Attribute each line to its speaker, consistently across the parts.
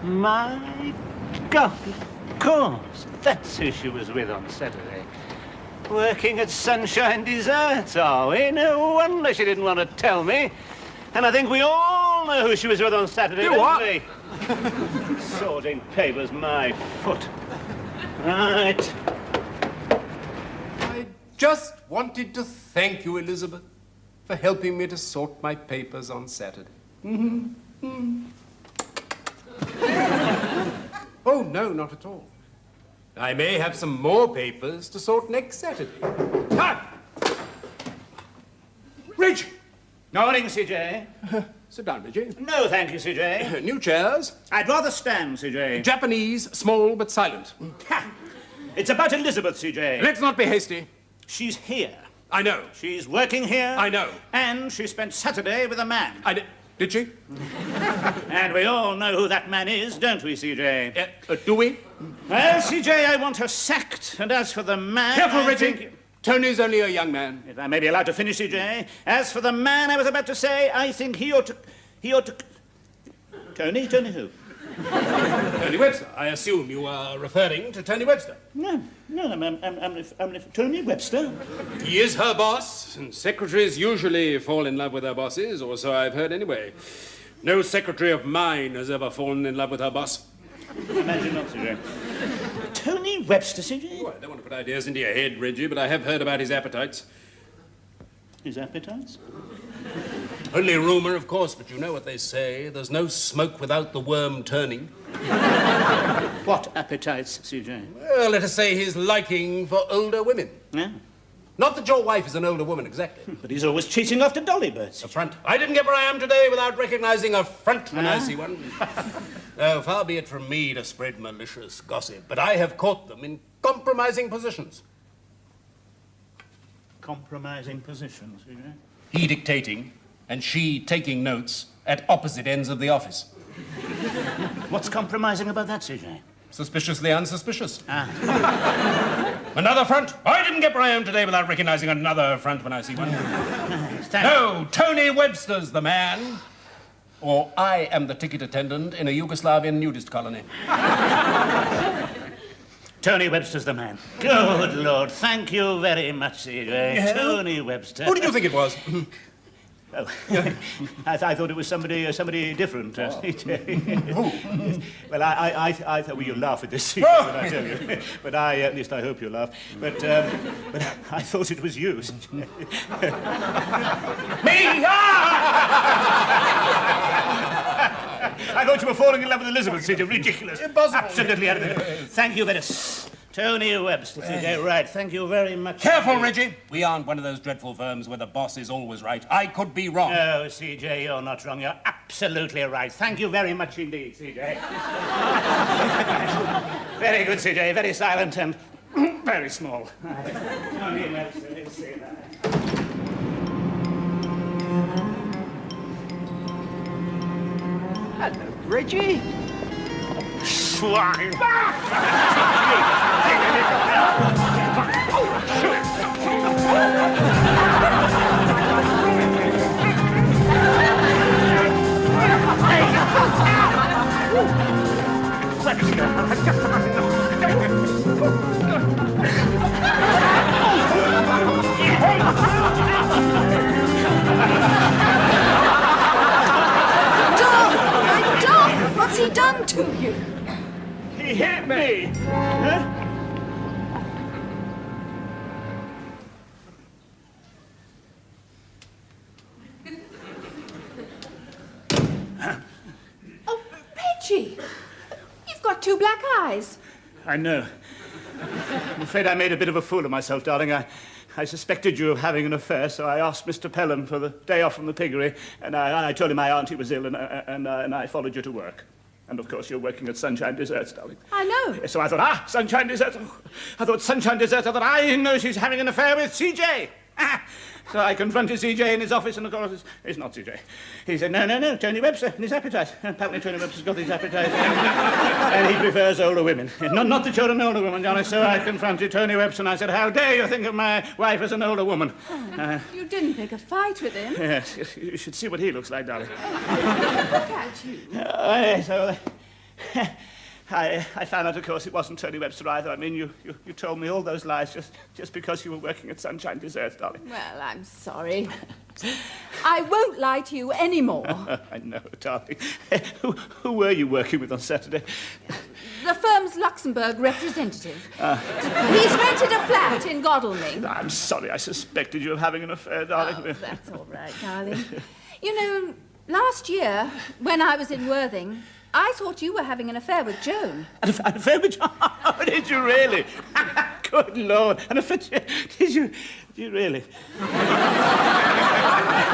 Speaker 1: My God, of course. That's who she was with on Saturday. Working at Sunshine Desserts, are we? No wonder she didn't want to tell me. And I think we all know who she was with on Saturday, don't we? Sorting papers, my foot. Right.
Speaker 2: I just wanted to thank you, Elizabeth, for helping me to sort my papers on Saturday. Oh, no, not at all. I may have some more papers to sort next Saturday. Time! Reggie!
Speaker 1: Morning, CJ.
Speaker 2: Sit down, Reggie.
Speaker 1: No, thank you, CJ.
Speaker 2: New chairs.
Speaker 1: I'd rather stand, CJ.
Speaker 2: Japanese, small but silent.
Speaker 1: Ha! It's about Elizabeth, CJ.
Speaker 2: Let's not be hasty.
Speaker 1: She's here.
Speaker 2: I know.
Speaker 1: She's working here.
Speaker 2: I know.
Speaker 1: And she spent Saturday with a man.
Speaker 2: Did she?
Speaker 1: And we all know who that man is, don't we, CJ?
Speaker 2: Do we?
Speaker 1: Well, CJ, I want her sacked. And as for the man...
Speaker 2: Careful, Reggie. Tony's only a young man.
Speaker 1: If I may be allowed to finish, CJ. As for the man I was about to say, I think he ought to... Tony? Tony who?
Speaker 2: Tony Webster. I assume you are referring to Tony Webster.
Speaker 1: No, I'm Tony Webster.
Speaker 2: He is her boss, and secretaries usually fall in love with their bosses, or so I've heard anyway. No secretary of mine has ever fallen in love with her boss.
Speaker 1: Imagine not, CJ. Tony Webster, CJ?
Speaker 2: Oh, I don't want to put ideas into your head, Reggie, but I have heard about his appetites.
Speaker 1: His appetites?
Speaker 2: Only rumour, of course, but you know what they say. There's no smoke without the worm turning.
Speaker 1: What appetites, CJ?
Speaker 2: Well, let us say his liking for older women.
Speaker 1: Yeah.
Speaker 2: Not that your wife is an older woman, exactly.
Speaker 1: But he's always cheating after dolly birds.
Speaker 2: A front. I didn't get where I am today without recognising a front when I see one. Oh, far be it from me to spread malicious gossip, but I have caught them in compromising positions.
Speaker 1: Compromising positions, CJ?
Speaker 2: He dictating and she taking notes at opposite ends of the office.
Speaker 1: What's compromising about that, CJ?
Speaker 2: Suspiciously unsuspicious.
Speaker 1: Ah.
Speaker 2: Another front. I didn't get where I am today without recognising another front when I see one. No, Tony Webster's the man. Or I am the ticket attendant in a Yugoslavian nudist colony.
Speaker 1: Tony Webster's the man. Good Lord, thank you very much, CJ.
Speaker 2: Yeah.
Speaker 1: Tony Webster.
Speaker 2: Who did you think it was?
Speaker 1: Oh, I thought it was somebody different. CJ. Well, I thought, well, you'll laugh at this, CJ, when I tell you. But at least I hope you'll laugh. But I thought it was you, CJ. Me? I thought you were falling in love with Elizabeth, CJ. Ridiculous.
Speaker 2: Impossible.
Speaker 1: Absolutely out of it. Thank you very much. Tony Webster, CJ. Right, thank you very much.
Speaker 2: Careful, Reggie. We aren't one of those dreadful firms where the boss is always right. I could be wrong.
Speaker 1: No, CJ, you're not wrong. You're absolutely right. Thank you very much indeed, CJ. Very good, CJ. Very silent and very small. Tony Webster, let's see that.
Speaker 3: Hello, Reggie.
Speaker 1: Swine!
Speaker 4: What's he done to you?
Speaker 1: He hit me! Huh?
Speaker 4: Oh, Reggie! You've got two black eyes.
Speaker 1: I know. I'm afraid I made a bit of a fool of myself, darling. I suspected you of having an affair, so I asked Mr. Perrin for the day off from the piggery, and I told him my auntie was ill, and I followed you to work. And, of course, you're working at Sunshine Desserts, darling.
Speaker 4: I know.
Speaker 1: So I thought, Sunshine Desserts. I thought Sunshine Desserts. I thought, I know she's having an affair with CJ. So I confronted CJ in his office, and of course, it's not CJ. He said, no, Tony Webster and his appetite. Apparently Tony Webster's got his appetite. And he prefers older women. Not the children, older women, Johnny. So I confronted Tony Webster, and I said, how dare you think of my wife as an older woman?
Speaker 4: You didn't pick a fight with him.
Speaker 1: Yes, you should see what he looks like, darling.
Speaker 4: Look at you.
Speaker 1: I found out, of course, it wasn't Tony Webster either. I mean, you told me all those lies just because you were working at Sunshine Desserts, darling.
Speaker 4: Well, I'm sorry. I won't lie to you anymore.
Speaker 1: I know, darling. Who were you working with on Saturday?
Speaker 4: The firm's Luxembourg representative. He's rented a flat in Godalming.
Speaker 1: I'm sorry, I suspected you of having an affair, darling.
Speaker 4: Oh, that's all right, darling. You know, last year, when I was in Worthing, I thought you were having an affair with Joan.
Speaker 1: An affair with Joan? Oh, did you really? Good Lord. An affair? Did you really?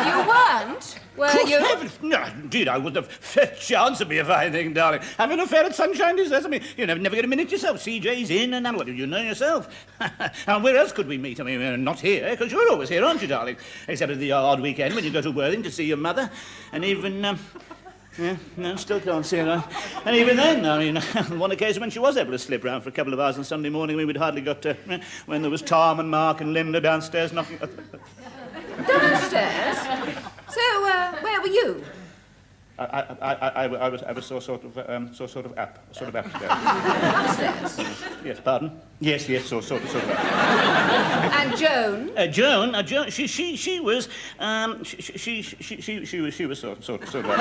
Speaker 4: You weren't, were you?
Speaker 1: Heavens. No, indeed, I wouldn't have a chance of me if I think, darling. Have an affair at Sunshine Desserts? I mean, you never get a minute yourself. CJ's in and out. What do you know yourself? And where else could we meet? I mean, not here, because you're always here, aren't you, darling? Except at the odd weekend when you go to Worthing to see your mother. And even, yeah, no, still can't see her. And even then, I mean, on one occasion when she was able to slip round for a couple of hours on Sunday morning, we'd hardly got to, when there was Tom and Mark and Linda downstairs knocking...
Speaker 4: Downstairs? So, where were you?
Speaker 1: I was sort of upstairs.
Speaker 4: Upstairs?
Speaker 1: Yes, pardon? Yes, sort of.
Speaker 4: And Joan?
Speaker 1: Joan, she was sort of.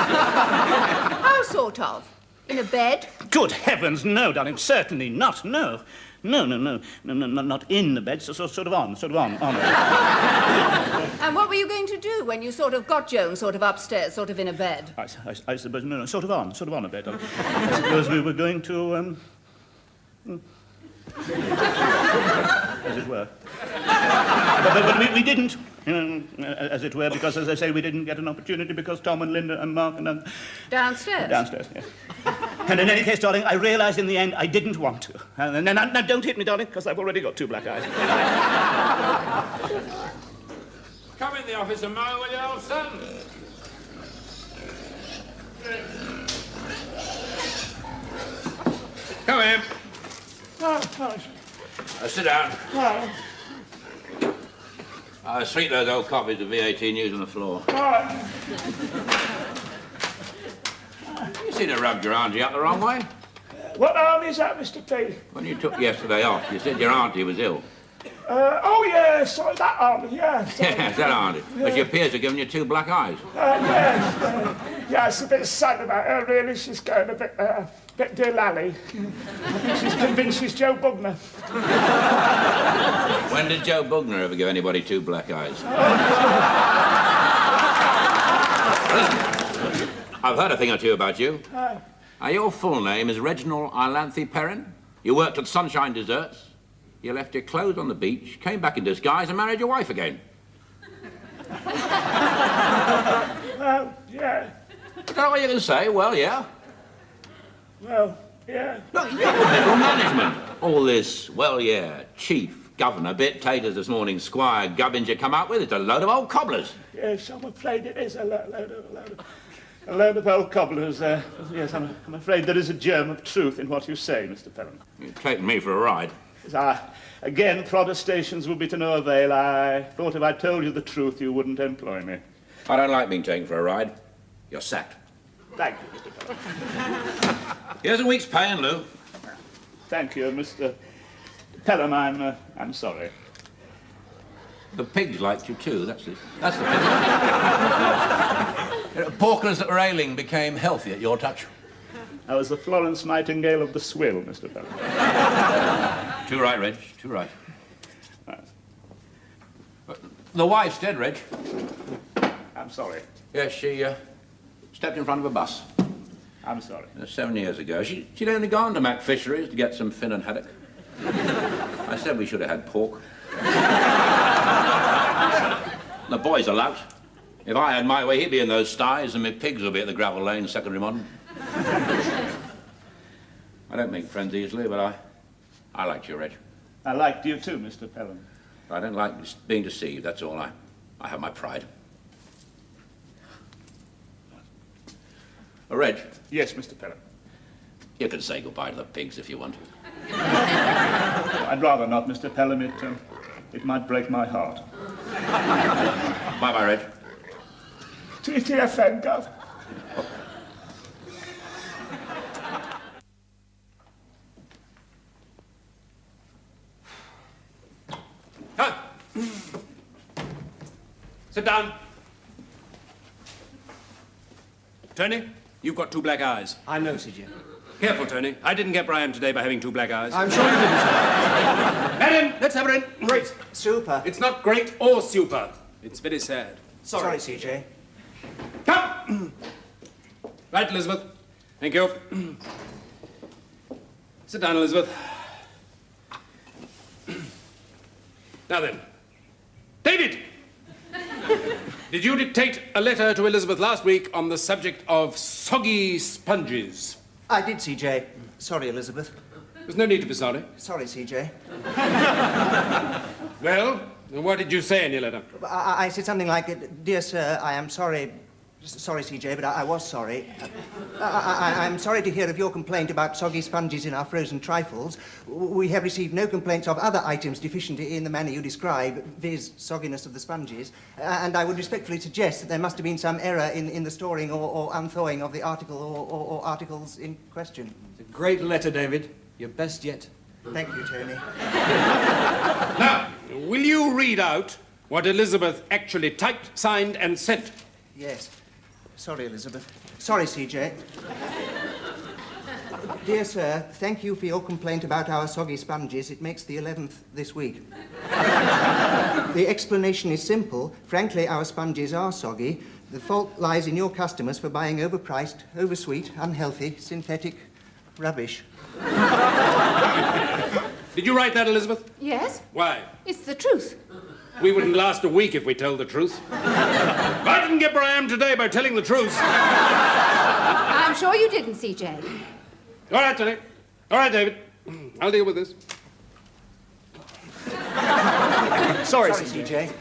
Speaker 4: How sort of? In a bed?
Speaker 1: Good heavens, no, darling, certainly not, no. No, not in the bed, sort of on.
Speaker 4: And what were you going to do when you sort of got Joan sort of upstairs, sort of in a bed?
Speaker 1: I suppose, no, sort of on a bed. I suppose we were going to, as it were. But we didn't, as it were, because, as I say, we didn't get an opportunity because Tom and Linda and Mark and...
Speaker 4: Downstairs?
Speaker 1: Downstairs, yes. And in any case, darling, I realised in the end I didn't want to. Now, don't hit me, darling, because I've already got 2 black eyes.
Speaker 3: Come in the office a moment, will you, old son? Come in. Sit down. Sweep those old copies of VAT News on the floor. You seem to rubbed your auntie up the wrong way.
Speaker 5: What arm is that, Mr. P?
Speaker 3: When you took yesterday off, you said your auntie was ill.
Speaker 5: Oh, yeah, sorry, that arm, yeah.
Speaker 3: Yes, that auntie. But she appears to have given you 2 black eyes.
Speaker 5: Yes, yeah, it's a bit sad about her, really. She's going a bit dear lally. I think she's convinced she's Joe Bugner.
Speaker 3: When did Joe Bugner ever give anybody 2 black eyes? Listen, I've heard a thing or two about you. Your full name is Reginald Perrin. You worked at Sunshine Desserts. You left your clothes on the beach, came back in disguise and married your wife again.
Speaker 5: Well, yeah.
Speaker 3: Is that what you can say? Well, yeah.
Speaker 5: Well, yeah.
Speaker 3: Look, you're middle management. All this, well, yeah, chief, governor, bit taters this morning, squire, gubbins you come up with, it's a load of old cobblers.
Speaker 5: Yes, I'm afraid it is a load of old cobblers. Yes, I'm afraid there is a germ of truth in what you say, Mr. Perrin.
Speaker 3: You're taking me for a ride.
Speaker 1: Again, protestations would be to no avail. I thought if I told you the truth, you wouldn't employ me.
Speaker 3: I don't like being taken for a ride. You're sacked.
Speaker 1: Thank you, Mr. Perrin.
Speaker 3: Here's a week's pay in lieu.
Speaker 1: Thank you, Mr. Perrin. I'm sorry.
Speaker 3: The pigs liked you too, that's the pig. Porkers that were ailing became healthy at your touch.
Speaker 1: I was the Florence Nightingale of the swill, Mr. Perrin.
Speaker 3: Too right, Reg, too right. The wife's dead, Reg.
Speaker 1: I'm sorry.
Speaker 3: Yes, she stepped in front of a bus.
Speaker 1: I'm sorry.
Speaker 3: 7 years ago. She'd only gone to Mac Fisheries to get some fin and haddock. I said we should have had pork. The boy's a lout. If I had my way, he'd be in those sties and my pigs would be at the gravel lane, secondary modern. I don't make friends easily, but I liked you, Reg.
Speaker 1: I liked you too, Mr. Perrin.
Speaker 3: I don't like being deceived, that's all. I have my pride. Reg.
Speaker 1: Yes, Mr. Perrin.
Speaker 3: You can say goodbye to the pigs if you want.
Speaker 1: I'd rather not, Mr. Perrin. It might break my heart.
Speaker 3: Bye-bye, Reg.
Speaker 5: TTFN, Gov.
Speaker 2: Sit down. Tony, you've got 2 black eyes.
Speaker 6: I know, CJ.
Speaker 2: Careful, Tony. I didn't get Brian today by having 2 black eyes.
Speaker 6: I'm sure you didn't, sir.
Speaker 2: Perrin, let's have her in.
Speaker 6: Great. Super.
Speaker 2: It's not great or super. It's very sad.
Speaker 6: Sorry, CJ.
Speaker 2: Come! Right, Elizabeth. Thank you. Sit down, Elizabeth. Now then. David! Did you dictate a letter to Elizabeth last week on the subject of soggy sponges?
Speaker 6: I did, CJ. Sorry, Elizabeth.
Speaker 2: There's no need to be sorry.
Speaker 6: Sorry, CJ.
Speaker 2: Well, what did you say in your letter?
Speaker 6: I said something like, Dear sir, I am sorry. Sorry, CJ, but I was sorry. I'm sorry to hear of your complaint about soggy sponges in our frozen trifles. We have received no complaints of other items deficient in the manner you describe, viz. Sogginess of the sponges, and I would respectfully suggest that there must have been some error in the storing or unthawing of the article or articles in question.
Speaker 7: It's a great letter, David. Your best yet.
Speaker 6: Thank you, Tony.
Speaker 2: Now, will you read out what Elizabeth actually typed, signed, and sent?
Speaker 6: Yes. Sorry, Elizabeth. Sorry, CJ. Dear sir, thank you for your complaint about our soggy sponges. It makes the 11th this week. The explanation is simple. Frankly, our sponges are soggy. The fault lies in your customers for buying overpriced, oversweet, unhealthy, synthetic rubbish.
Speaker 2: Did you write that, Elizabeth?
Speaker 4: Yes?
Speaker 2: Why?
Speaker 4: It's the truth.
Speaker 2: We wouldn't last a week if we told the truth. I didn't get where I am today by telling the truth.
Speaker 4: I'm sure you didn't, CJ.
Speaker 2: All right, Tony. All right, David. I'll deal with this.
Speaker 6: Sorry, CJ.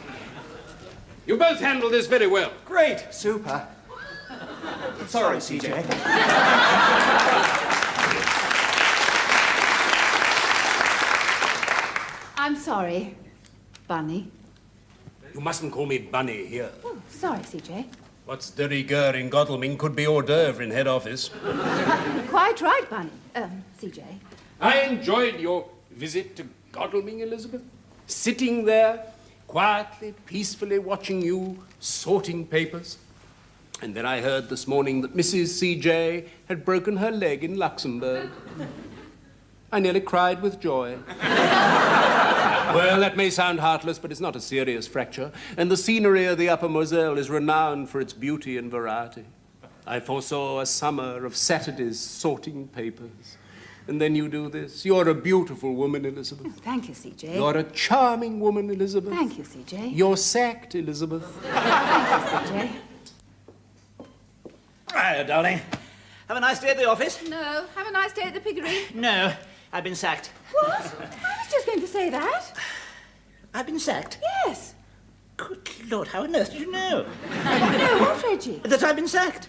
Speaker 2: You both handled this very well.
Speaker 6: Great. Super. Sorry, CJ.
Speaker 4: I'm sorry, Bunny.
Speaker 2: You mustn't call me Bunny here.
Speaker 4: Oh, sorry, CJ.
Speaker 2: What's de rigueur in Godalming could be hors d'oeuvre in head office.
Speaker 4: Quite right, Bunny. CJ.
Speaker 2: I enjoyed your visit to Godalming, Elizabeth. Sitting there, quietly, peacefully watching you sorting papers. And then I heard this morning that Mrs. C.J. had broken her leg in Luxembourg. I nearly cried with joy. Well, that may sound heartless, but it's not a serious fracture. And the scenery of the Upper Moselle is renowned for its beauty and variety. I foresaw a summer of Saturdays sorting papers. And then you do this. You're a beautiful woman, Elizabeth.
Speaker 4: Thank you, CJ.
Speaker 2: You're a charming woman, Elizabeth.
Speaker 4: Thank you, CJ.
Speaker 2: You're sacked, Elizabeth.
Speaker 4: Thank you, CJ.
Speaker 1: Right, darling. Have a nice day at the office?
Speaker 4: No. Have a nice day at the piggery.
Speaker 1: No, I've been sacked.
Speaker 4: What? I was just going to say that.
Speaker 1: I've been sacked?
Speaker 4: Yes.
Speaker 1: Good Lord, how on earth did you know?
Speaker 4: No, what, Reggie?
Speaker 1: That I've been sacked?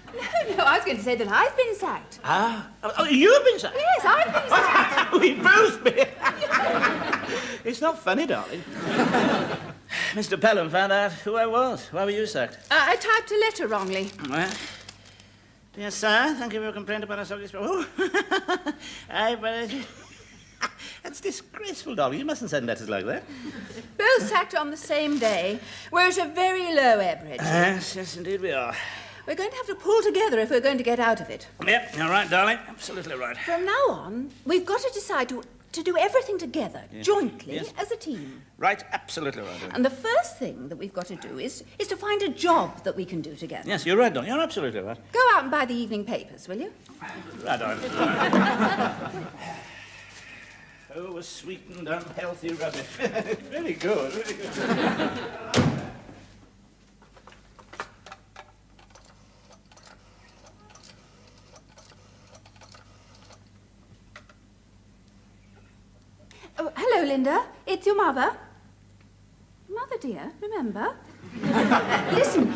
Speaker 4: No, I was going to say that I've been sacked.
Speaker 1: Ah. Oh, you've been sacked?
Speaker 4: Yes, I've been sacked.
Speaker 1: We've both been. It's not funny, darling. Mr. Pelham found out who I was. Why were you sacked?
Speaker 4: I typed a letter wrongly.
Speaker 1: Well, dear sir, thank you for your complaint about our soggy sponges. That's disgraceful, darling. You mustn't send letters like that.
Speaker 4: Both sacked on the same day. We're at a very low ebb, Reggie.
Speaker 1: Yes, indeed we are.
Speaker 4: We're going to have to pull together if we're going to get out of it.
Speaker 1: Yep, you're right, darling. Absolutely right.
Speaker 4: From now on, we've got to decide to do everything together, jointly,
Speaker 1: Yes.
Speaker 4: as a team.
Speaker 1: Right, absolutely right.
Speaker 4: And the first thing that we've got to do is to find a job that we can do together.
Speaker 1: Yes, you're right, darling. You're absolutely right.
Speaker 4: Go out and buy the evening papers, will you?
Speaker 1: Right, darling. Oh, a sweetened, unhealthy rubbish. Very good, very good.
Speaker 4: Oh, hello, Linda. It's your mother. Mother, dear, remember? Listen,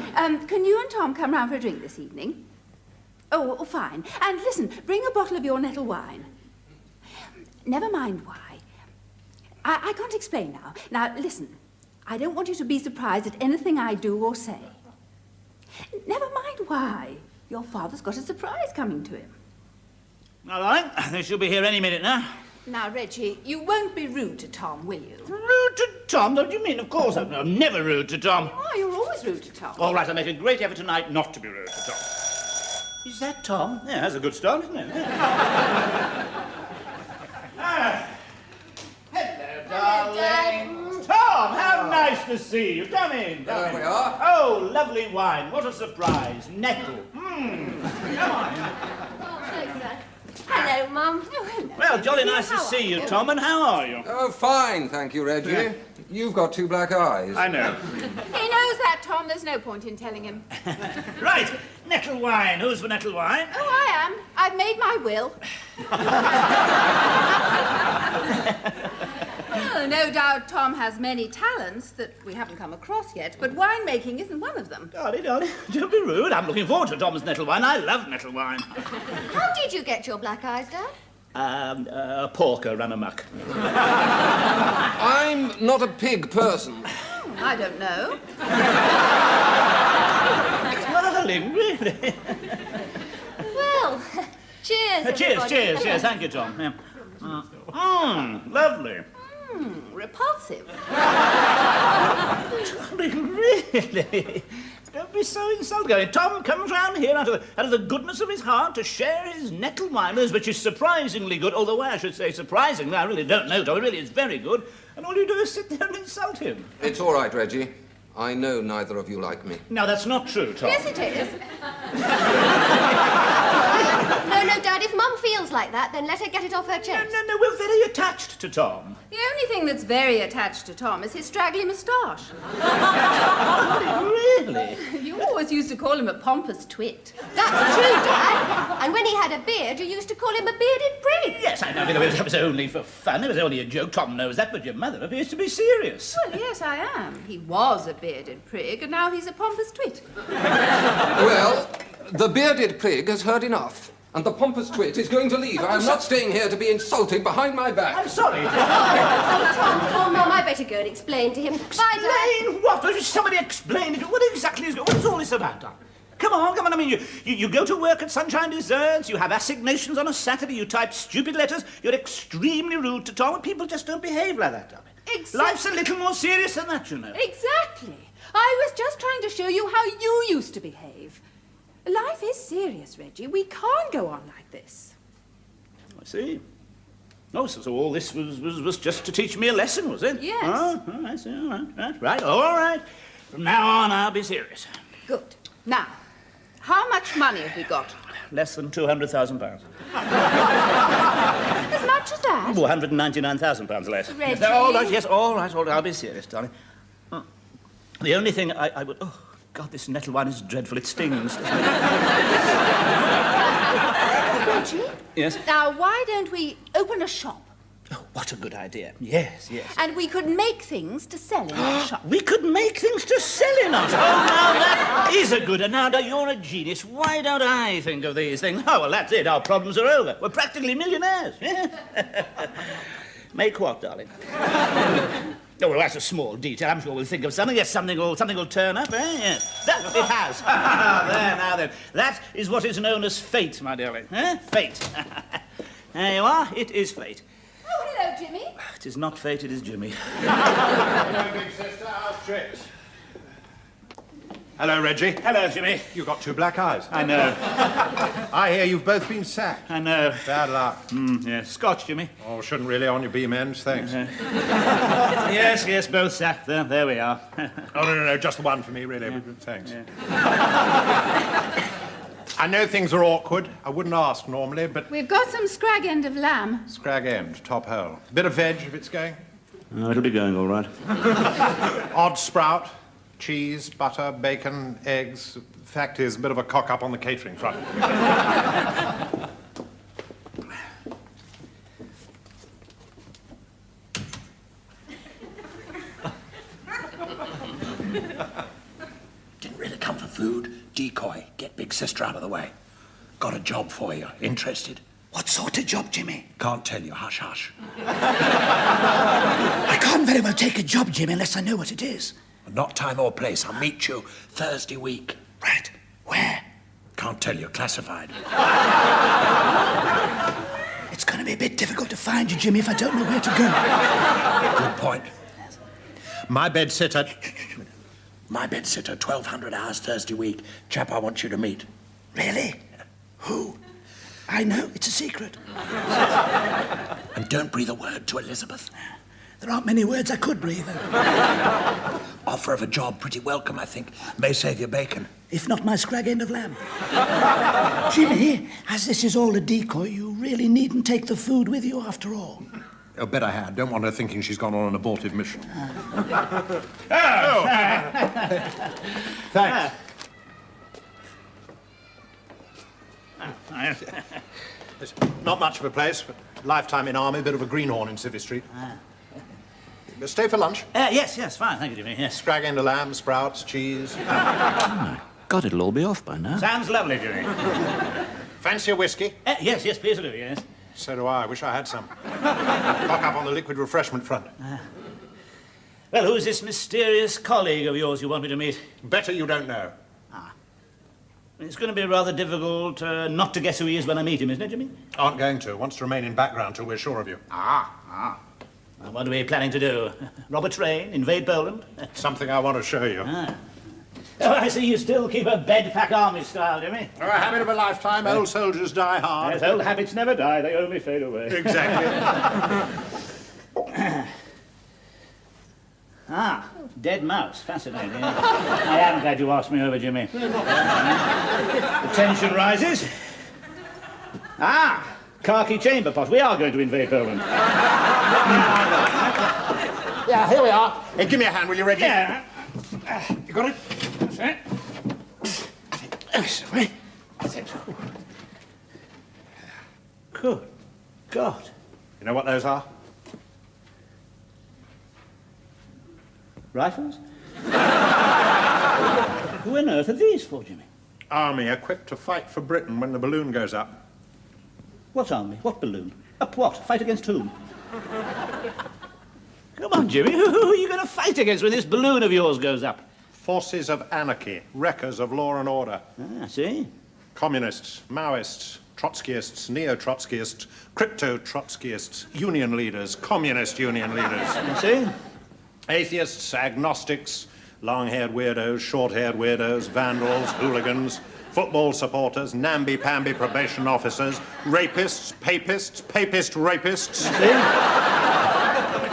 Speaker 4: can you and Tom come round for a drink this evening? Oh, fine. And listen, bring a bottle of your nettle wine. Never mind why. I can't explain now. Now, listen, I don't want you to be surprised at anything I do or say. Never mind why. Your father's got a surprise coming to him.
Speaker 1: All right, they should be here any minute now.
Speaker 4: Now, Reggie, you won't be rude to Tom, will you?
Speaker 1: Rude to Tom? What do you mean? Of course, I'm never rude to Tom.
Speaker 4: Oh, you're always rude to Tom.
Speaker 1: All right, I'll make a great effort tonight not to be rude to Tom. Is that Tom? Yeah, that's a good start, isn't it? Hello, darling. Tom, how nice to see you. Come in.
Speaker 8: There we are.
Speaker 1: Oh, lovely wine. What a surprise. Nettle. Come on.
Speaker 9: Hello, Mum.
Speaker 4: Oh, hello.
Speaker 1: Well, jolly nice to see you, Tom, and how are you?
Speaker 8: Oh, fine, thank you, Reggie. You've got two black eyes.
Speaker 1: I know.
Speaker 4: He knows that, Tom. There's no point in telling him.
Speaker 1: Right, nettle wine. Who's for nettle wine?
Speaker 4: Oh, I am. I've made my will. Oh, no doubt Tom has many talents that we haven't come across yet, but winemaking isn't one of them.
Speaker 1: Darling, don't be rude. I'm looking forward to Tom's nettle wine. I love nettle wine.
Speaker 9: How did you get your black eyes, Dad?
Speaker 1: A porker ran amok.
Speaker 8: I'm not a pig person.
Speaker 4: I don't know.
Speaker 1: Darling, really?
Speaker 9: Well, cheers, everybody.
Speaker 1: Cheers. Thank you, Tom. Yeah. Lovely.
Speaker 4: Repulsive.
Speaker 1: Darling, really? Don't be so insulting. Tom comes round here out of the goodness of his heart to share his nettle wine, which is surprisingly good, although I should say surprisingly, I really don't know, Tom. It really is very good. And all you do is sit there and insult him.
Speaker 8: It's all right, Reggie. I know neither of you like me.
Speaker 1: No, that's not true, Tom.
Speaker 4: Yes, it is.
Speaker 9: No, Dad, if Mum feels like that, then let her get it off her chest.
Speaker 1: No, we're very attached to Tom.
Speaker 4: The only thing that's very attached to Tom is his straggly moustache.
Speaker 1: Really?
Speaker 4: You always used to call him a pompous twit.
Speaker 9: That's true, Dad. And when he had a beard, you used to call him a bearded prig.
Speaker 1: Yes, I know. That was only for fun. It was only a joke. Tom knows that, but your mother appears to be serious.
Speaker 4: Well, yes, I am. He was a bearded prig, and now he's a pompous twit.
Speaker 8: Well, the bearded prig has heard enough, and the pompous twit is going to leave. I'm not staying here to be insulted behind my back.
Speaker 1: I'm sorry.
Speaker 9: Oh, Mum, I better go and explain to him. Bye, Dad.
Speaker 1: Explain what? Somebody explain it. What exactly is all this about, darling? Come on. I mean, you go to work at Sunshine Desserts, you have assignations on a Saturday, you type stupid letters, you're extremely rude to Tom, and people just don't behave like that, darling.
Speaker 4: Exactly.
Speaker 1: Life's a little more serious than that, you know.
Speaker 4: Exactly. I was just trying to show you how you used to behave. Life is serious, Reggie. We can't go on like this.
Speaker 1: I see. Oh, so all this was just to teach me a lesson, was it?
Speaker 4: Yes.
Speaker 1: Oh, I see. All right. From now on, I'll be serious.
Speaker 4: Good. Now, how much money have we got?
Speaker 1: Less than £200,000.
Speaker 4: As much as that?
Speaker 1: Oh, £199,000 less.
Speaker 4: Reggie?
Speaker 1: All right, yes, all right. I'll be serious, darling. The only thing I would... Oh, God, this nettle wine is dreadful. It stings, doesn't it?
Speaker 4: Reggie?
Speaker 1: Yes?
Speaker 4: Now, why don't we open a shop?
Speaker 1: Oh, what a good idea. Yes.
Speaker 4: And we could make things to sell in our shop.
Speaker 1: We could make things to sell in us. Oh, now that is a good... Now, you're a genius. Why don't I think of these things? Oh, well, that's it. Our problems are over. We're practically millionaires. Make what, darling? Oh, well, that's a small detail. I'm sure we'll think of something. Yes, something will turn up, eh? Yes. That it has. There, now then. That is what is known as fate, my darling. Fate. There you are. It is fate.
Speaker 4: Oh, hello, Jimmy.
Speaker 1: It is not fate, it is Jimmy.
Speaker 10: Hello, big sister. How's tricks? Hello, Reggie.
Speaker 1: Hello, Jimmy.
Speaker 10: You've got two black eyes.
Speaker 1: I know.
Speaker 10: I hear you've both been sacked.
Speaker 1: I know.
Speaker 10: Bad luck.
Speaker 1: Yes. Scotch, Jimmy.
Speaker 10: Oh, shouldn't really on your beam ends, thanks.
Speaker 1: Yes, both sacked. There we are.
Speaker 10: Oh, no, just the one for me, really. Thanks. I know things are awkward. I wouldn't ask normally, but
Speaker 4: We've got some scrag end of lamb.
Speaker 10: scrag end, top hole. Bit of veg if it's going.
Speaker 1: Oh, it'll be going all right.
Speaker 10: Odd sprout, cheese, butter, bacon, eggs. Fact is, a bit of a cock-up on the catering front.
Speaker 11: Didn't really come for food. Decoy. Get big sister out of the way. Got a job for you. Interested?
Speaker 1: What sort of job, Jimmy?
Speaker 11: Can't tell you. Hush, hush.
Speaker 1: I can't very well take a job, Jimmy, unless I know what it is.
Speaker 11: Not time or place. I'll meet you Thursday week.
Speaker 1: Right. Where?
Speaker 11: Can't tell you. Classified.
Speaker 1: It's going to be a bit difficult to find
Speaker 11: find you, Jimmy, if I don't know where to go? Good point.
Speaker 10: My bedsitter.
Speaker 11: My bedsitter, 1,200 hours Thursday week. Chap I want you to meet. Really? Who? I know, it's a secret. And don't breathe a word to Elizabeth. There aren't many words I could breathe. Offer of a job, pretty welcome, I think. May save your bacon. If not my scrag end of lamb. Jimmy, as this is all a decoy, you really needn't take the food with you after all.
Speaker 10: Oh, bet I had. Don't want her thinking she's gone on an abortive mission.
Speaker 1: Thanks.
Speaker 10: It's not much of a place, but lifetime in army, bit of a greenhorn in Civvy Street. Stay for lunch.
Speaker 1: Yes, fine, thank you, Jimmy, yes.
Speaker 10: Scrag end of lamb, sprouts, cheese.
Speaker 12: God, it'll all be off by now.
Speaker 1: Sounds lovely, Jimmy.
Speaker 10: Fancy a whiskey?
Speaker 1: Yes, please do, yes.
Speaker 10: So do I. Wish I had some. Cock up on the liquid refreshment front.
Speaker 1: Well, who's this mysterious colleague of yours you want me to meet?
Speaker 10: Better you don't know.
Speaker 1: It's going to be rather difficult not to guess who he is when I meet him, isn't it, Jimmy?
Speaker 10: Aren't going to. Wants to remain in background till we're sure of you.
Speaker 1: Well, what are we planning to do? Rob a train? Invade Poland?
Speaker 10: Something I want to show you.
Speaker 1: Oh, I see you still keep a bed-pack army style, Jimmy.
Speaker 10: A habit of a lifetime. Old soldiers die hard.
Speaker 1: Yes, old habits never die. They only fade away.
Speaker 10: Exactly.
Speaker 1: Dead mouse. Fascinating. I am glad you asked me over, Jimmy. The tension rises. Khaki chamber pot. We are going to invade Poland.
Speaker 10: Yeah, here we are. Hey, give me a hand, will you, Reggie?
Speaker 1: Yeah.
Speaker 10: You got it?
Speaker 1: That's it. That's it. Good God.
Speaker 10: You know what those are?
Speaker 1: Rifles? Who on earth are these for, Jimmy?
Speaker 10: Army equipped to fight for Britain when the balloon goes up.
Speaker 1: What army? What balloon? Up what? Fight against whom? Come on, Jimmy. Who are you going to fight against when this balloon of yours goes up?
Speaker 10: Forces of anarchy, wreckers of law and order.
Speaker 1: See?
Speaker 10: Communists, Maoists, Trotskyists, neo-Trotskyists, crypto-Trotskyists, union leaders, communist union leaders.
Speaker 1: See?
Speaker 10: Atheists, agnostics, long-haired weirdos, short-haired weirdos, vandals, hooligans, football supporters, namby-pamby probation officers, rapists, papist rapists,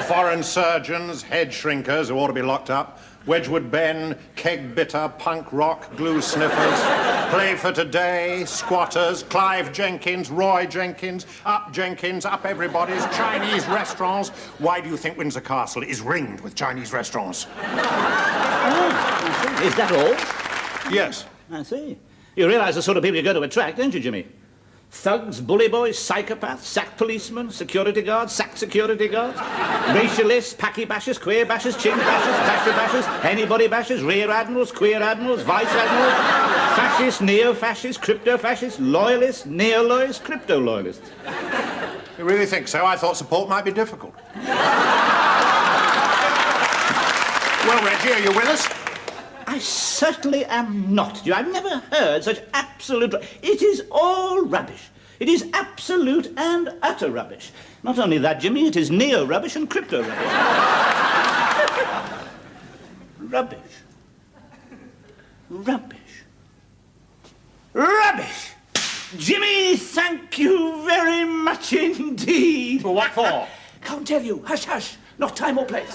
Speaker 10: foreign surgeons, head shrinkers who ought to be locked up, Wedgwood Ben, keg bitter, punk rock, glue sniffers, play for today, squatters, Clive Jenkins, Roy Jenkins, up everybody's, Chinese restaurants. Why do you think Windsor Castle is ringed with Chinese restaurants?
Speaker 1: Is that all?
Speaker 10: Yes.
Speaker 1: I see. You realise the sort of people you're going to attract, don't you, Jimmy? Thugs, bully boys, psychopaths, sack policemen, security guards, sack security guards, racialists, packy bashers, queer bashers, chink bashers, pasture bashers, anybody bashers, rear admirals, queer admirals, vice admirals, fascists, neo-fascists, crypto-fascists, loyalists, neo-loyalists, crypto-loyalists.
Speaker 10: You really think so? I thought support might be difficult. Well, Reggie, are you with us?
Speaker 1: I certainly am not. I've never heard such absolute... It is all rubbish. It is absolute and utter rubbish. Not only that, Jimmy, it is neo-rubbish and crypto-rubbish. Rubbish. Rubbish. Rubbish! Jimmy, thank you very much indeed.
Speaker 10: Well, what for?
Speaker 1: Can't tell you. Hush, hush. Not time or place.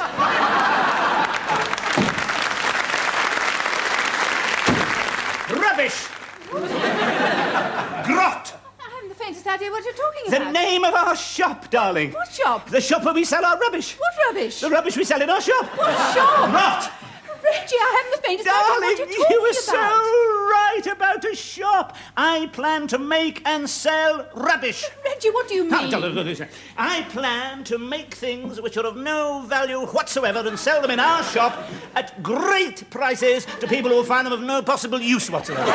Speaker 1: Rubbish! Grot!
Speaker 4: I haven't the faintest idea what you're talking
Speaker 1: The
Speaker 4: about.
Speaker 1: name of our shop, darling.
Speaker 4: What shop?
Speaker 1: The shop where we sell our rubbish.
Speaker 4: What rubbish?
Speaker 1: The rubbish we sell in our shop.
Speaker 4: What shop?
Speaker 1: Grot!
Speaker 4: Reggie, I haven't the faintest idea
Speaker 1: Darling,
Speaker 4: what you're talking
Speaker 1: you were
Speaker 4: about.
Speaker 1: so right about a shop. I plan to make and sell rubbish.
Speaker 4: Reggie, what do you mean?
Speaker 1: I plan to make things which are of no value whatsoever and sell them in our shop at great prices to people who will find them of no possible use whatsoever.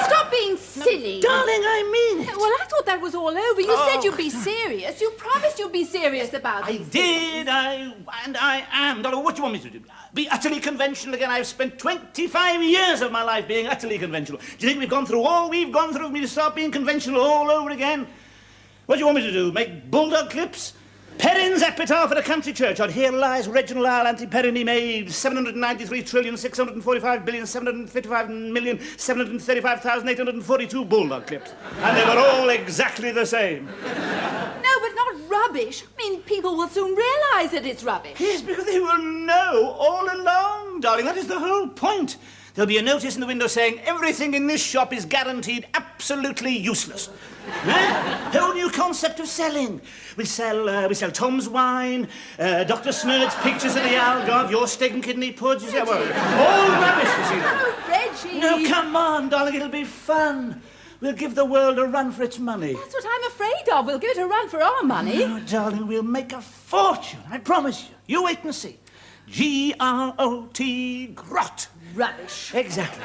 Speaker 4: Stop being silly.
Speaker 1: Darling, I mean it.
Speaker 4: Well, I thought that was all over. You said you'd be serious. You promised you'd be serious about
Speaker 1: I
Speaker 4: these
Speaker 1: did, and I am. Darling, what do you want me to do? Be utterly conventional again? I've spent 25 years of my life being utterly conventional. Do you think we've gone through all we've gone through for me to start being conventional all over again? What do you want me to do? Make bulldog clips? Perrin's epitaph at a country churchyard. Here lies Reginald Ireland Perrin. He made 793,645,735,735,842 bulldog clips. And they were all exactly the same.
Speaker 4: No, but not rubbish. I mean, people will soon realise that it's rubbish.
Speaker 1: Yes, because they will know all along, darling. That is the whole point. There'll be a notice in the window saying everything in this shop is guaranteed absolutely useless. Whole new concept of selling. We sell Tom's wine, Dr. Snurd's pictures of the Algarve, your steak and kidney puds. You see, well, all rubbish, you see.
Speaker 4: Oh, Reggie!
Speaker 1: No, come on, darling, it'll be fun. We'll give the world a run for its money.
Speaker 4: That's what I'm afraid of. We'll give it a run for our money.
Speaker 1: Oh, darling, we'll make a fortune. I promise you. You wait and see. G-R-O-T, grot.
Speaker 4: Rubbish.
Speaker 1: Exactly.